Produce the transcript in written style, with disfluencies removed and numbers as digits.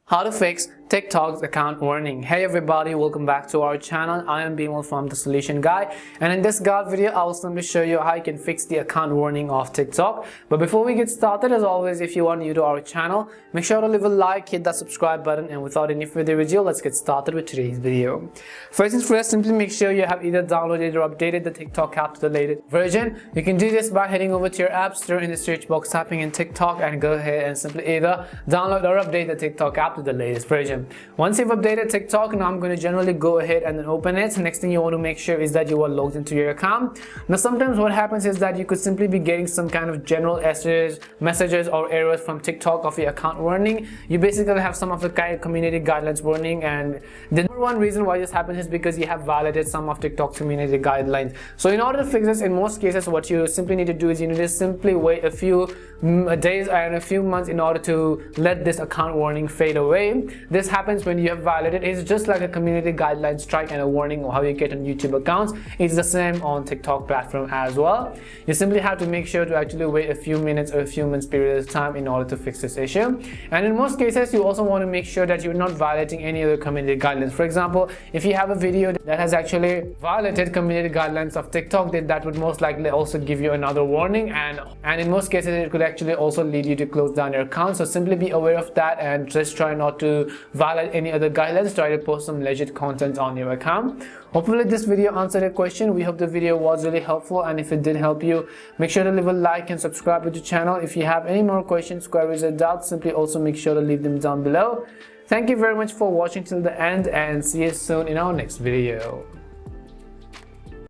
How to fix TikTok's account warning. Hey everybody, welcome back to our channel. I am Bimal from The Solution Guy, and in this guide video I will simply show you how you can fix the account warning of TikTok. But before we get started, as always, if you are new to our channel, make sure to leave a like, hit that subscribe button, and without any further ado, let's get started with today's video. First things first, simply make sure you have either downloaded or updated the TikTok app to the latest version. You can do this by heading over to your app store, in the search box typing in TikTok, and go ahead and simply either download or update the TikTok app to the latest version. Once you've updated TikTok, now I'm going to generally go ahead and then open it. Next thing you want to make sure is that you are logged into your account. Now sometimes what happens is that you could simply be getting some kind of general messages or errors from TikTok of your account warning. You basically have some of the community guidelines warning, and the number one reason why this happens is because you have violated some of TikTok's community guidelines. So in order to fix this, in most cases what you simply need to do is you need to simply wait a few days and a few months in order to let this account warning fade away. This happens when you have violated. It's just like a community guideline strike and a warning of how you get on YouTube accounts. It's the same on TikTok platform as well. You simply have to make sure to actually wait a few minutes or a few months period of time in order to fix this issue. And in most cases you also want to make sure that you're not violating any other community guidelines. For example, if you have a video that has actually violated community guidelines of TikTok, then that would most likely also give you another warning, and in most cases it could actually also lead you to close down your account. So simply be aware of that and just try not to violate any other guidelines. Try to post some legit content on your account. Hopefully this video answered your question. We hope the video was really helpful, and if it did help you, make sure to leave a like and subscribe to the channel. If you have any more questions, queries, or doubts, simply also make sure to leave them down below. Thank you very much for watching till the end, and see you soon in our next video.